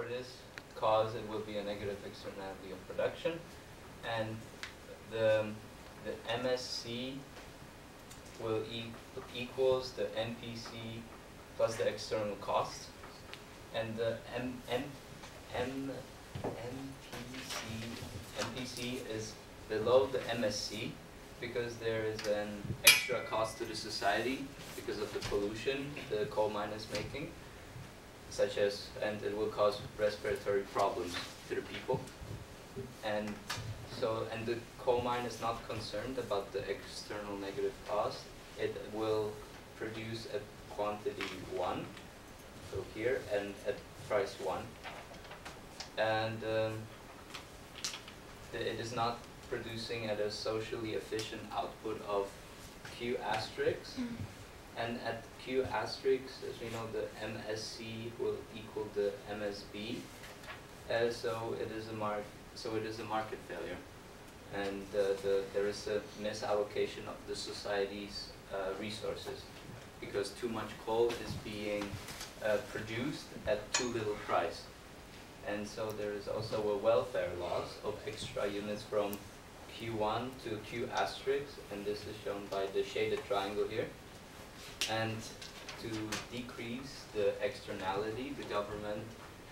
this cause, it will be a negative externality of production, and the MSC will equals the NPC plus the external cost, and the NPC is below the MSC because there is an extra cost to the society because of the pollution the coal mine is making, such as, and it will cause respiratory problems to the people. And so, and the coal mine is not concerned about the external negative cost. It will produce at quantity 1, so here, and at price 1. And it is not producing at a socially efficient output of Q asterisk. And at Q asterisk, as we know, the MSC will equal the MSB. So it is a market failure, and there is a misallocation of the society's resources because too much coal is being produced at too little price. And so there is also a welfare loss of extra units from Q1 to Q asterisk, and this is shown by the shaded triangle here. And to decrease the externality, the government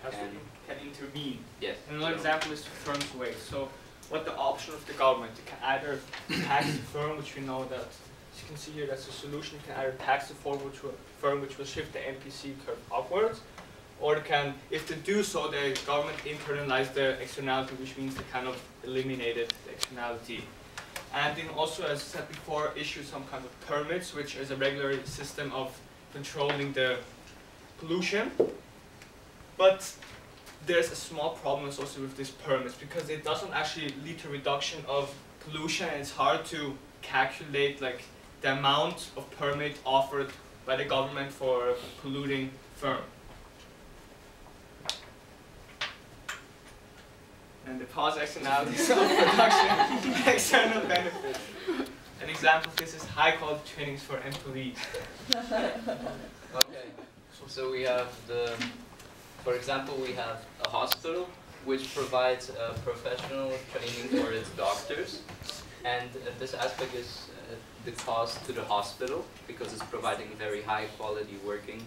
can intervene. Yes. Another example is firm's waste. So what the option of the government, it can either tax the firm, which we know that, as you can see here, that's a solution. It can either tax the firm which will shift the NPC curve upwards, or it can, if they do so, the government internalize the externality, which means they kind of eliminated the externality. And then also, as I said before, issue some kind of permits, which is a regular system of controlling the pollution. But there's a small problem associated with these permits because it doesn't actually lead to reduction of pollution, and it's hard to calculate like the amount of permit offered by the government for a polluting firm. And the cause externalities of production, external benefits. An example of this is high quality trainings for employees. Okay, so we have for example, we have a hospital which provides professional training for its doctors, and this aspect is the cost to the hospital because it's providing very high quality working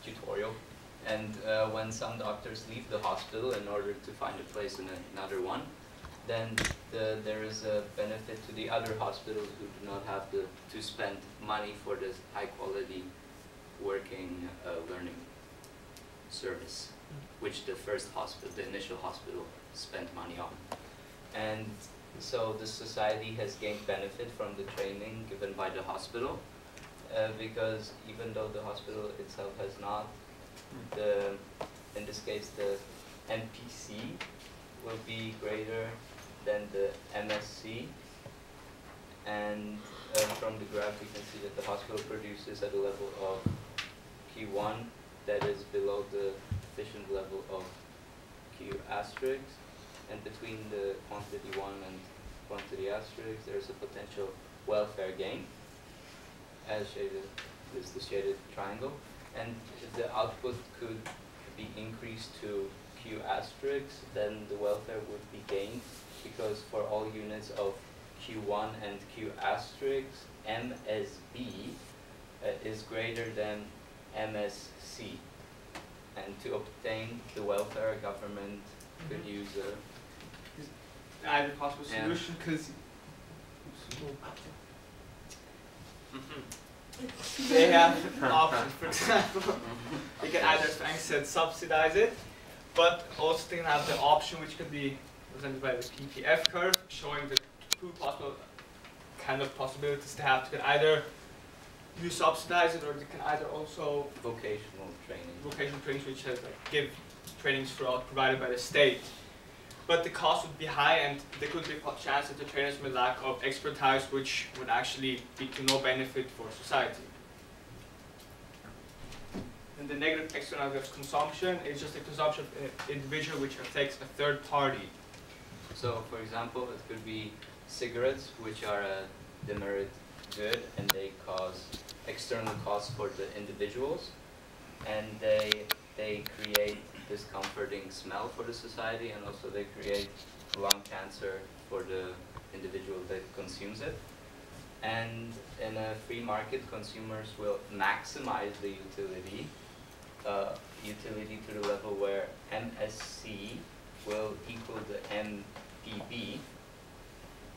tutorial. And when some doctors leave the hospital in order to find a place in another one, then there is a benefit to the other hospitals who do not have to spend money for this high quality working learning service, which the initial hospital spent money on. And so the society has gained benefit from the training given by the hospital, because even though the hospital itself has not, in this case the NPC will be greater than the MSC, and from the graph you can see that the hospital produces at a level of Q1 that is below the efficient level of Q asterisk, and between the quantity 1 and quantity asterisk there is a potential welfare gain, as shaded is the shaded triangle, and if the output could be increased to Q asterisk, then the welfare would be gained, because for all units of Q1 and Q asterisk, MSB is greater than MSC. And to obtain the welfare, government could use either possible solution, because they have options. For example, they can either, as Frank said, subsidize it, but also they can have the option which could be represented by the PPF curve, showing the two possible kind of possibilities they have. They can either you subsidize it, or they can either also vocational training, which has like give trainings provided by the state. But the cost would be high, and there could be a chance that the trainers may lack of expertise, which would actually be to no benefit for society. And the negative externality of consumption is just a consumption of an individual which affects a third party. So, for example, it could be cigarettes, which are a demerit good, and they cause external costs for the individuals, and they they create discomforting smell for the society, and also they create lung cancer for the individual that consumes it. And in a free market, consumers will maximize the utility to the level where MSC will equal the MPB,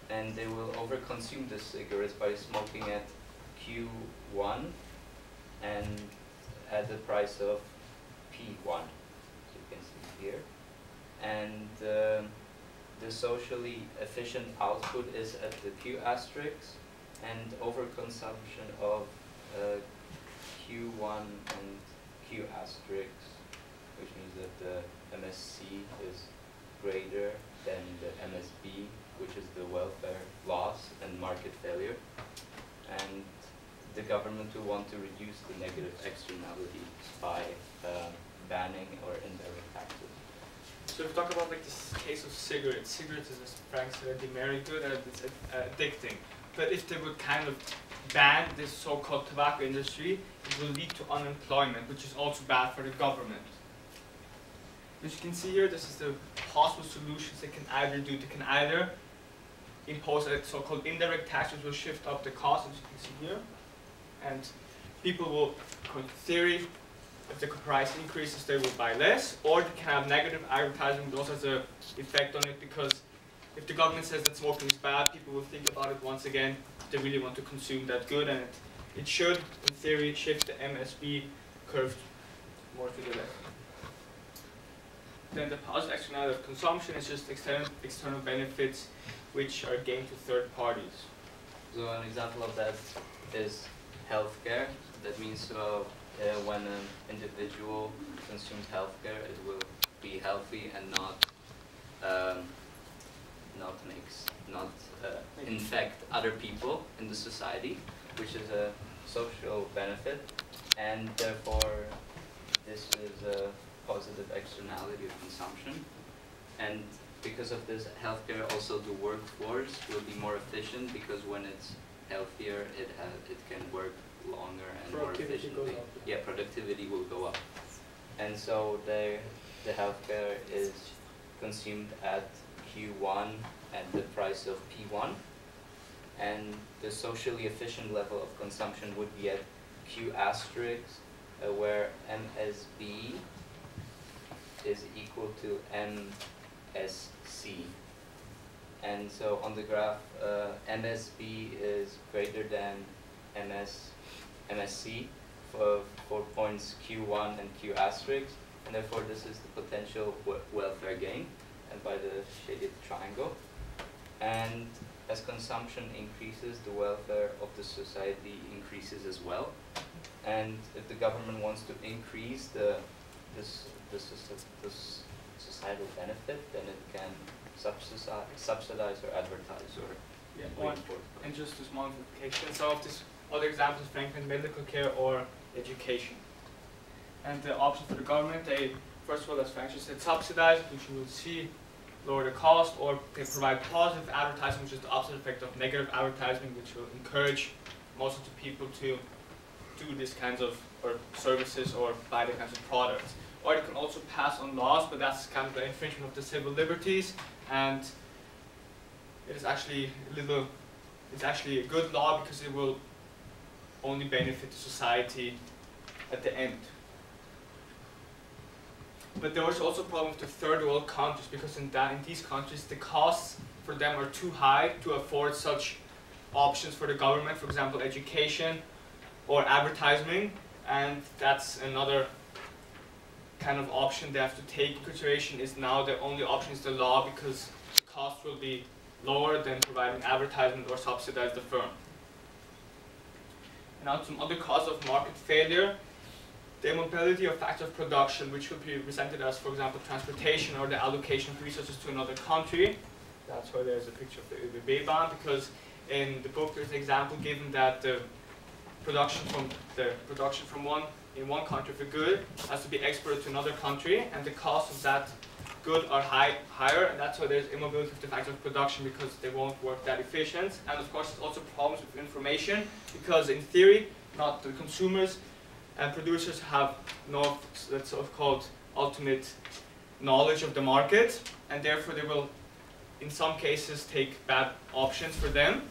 and they will overconsume the cigarettes by smoking at Q1 and at the price of P1, as you can see here. And the socially efficient output is at the Q asterisk, and overconsumption of Q1 and Q asterisk, which means that the MSC is greater than the MSB, which is the welfare loss and market failure. And the government will want to reduce the negative externalities by banning or indirect taxes. So if we talk about like this case of cigarettes, cigarettes is, as Frank said, very good and it's addicting. But if they would kind of ban this so-called tobacco industry, it will lead to unemployment, which is also bad for the government. As you can see here, this is the possible solutions they can either do. They can either impose a so-called indirect tax, which will shift up the cost, as you can see here. And people will, in theory, if the price increases, they will buy less. Or they can have negative advertising, which also has an effect on it, because if the government says that smoking is bad, people will think about it once again if they really want to consume that good, and it should, in theory, shift the MSB curve more to the left. Then the positive externality of consumption is just external benefits which are gained to third parties. So an example of that is healthcare. That means when an individual consumes healthcare, it will be healthy and not infect other people in the society, which is a social benefit, and therefore this is a positive externality of consumption. And because of this, healthcare, also the workforce will be more efficient, because when it's healthier, it can work longer and more efficiently. Yeah, productivity will go up. And so the healthcare is consumed at Q1 at the price of P1, and the socially efficient level of consumption would be at Q asterisk, where MSB is equal to MSC. And so on the graph, MSB is greater than MSC for points Q1 and Q asterisk, and therefore this is the potential welfare gain, and by the shaded triangle. And as consumption increases, the welfare of the society increases as well. And if the government wants to increase the societal benefit, then it can subsidize or advertise or import. And just a small modification. Some of these other examples, Franklin, medical care or education. And the option for the government, they first of all, as Frank just said, subsidize, which you will see, lower the cost, or they provide positive advertising, which is the opposite effect of negative advertising, which will encourage most of the people to do these kinds of services or buy the kinds of products. Or they can also pass on laws, but that's kind of the infringement of the civil liberties, and it is actually it's actually a good law because it will only benefit the society at the end. But there was also a problem with the third world countries, because in these countries the costs for them are too high to afford such options for the government, for example education or advertising, and that's another kind of option they have to take in consideration. Is now the only option is the law, because the cost will be lower than providing advertisement or subsidize the firm. And now some other causes of market failure. The immobility of factors of production, which will be presented as, for example, transportation or the allocation of resources to another country. That's why there's a picture of the ÖBB ban, because in the book there's an example given that the production from one country of a good has to be exported to another country, and the cost of that good are higher, and that's why there's immobility of the factors of production, because they won't work that efficient. And of course, there's also problems with information, because in theory, not the consumers and producers have no, that's so-called ultimate knowledge of the market, and therefore they will, in some cases, take bad options for them.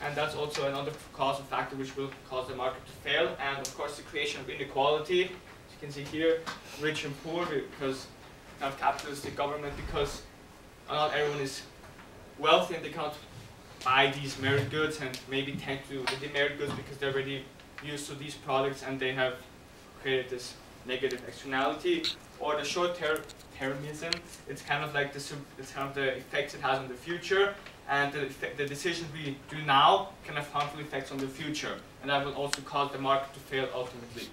And that's also another causal factor which will cause the market to fail. And of course, the creation of inequality, as you can see here, rich and poor, because of capitalistic government, because not everyone is wealthy and they cannot buy these merit goods, and maybe tend to the demerit goods because they're already used to these products and they have created this negative externality. Or the short-termism, it's kind of like it's kind of the effects it has on the future, and the decisions we do now can have harmful effects on the future, and that will also cause the market to fail ultimately.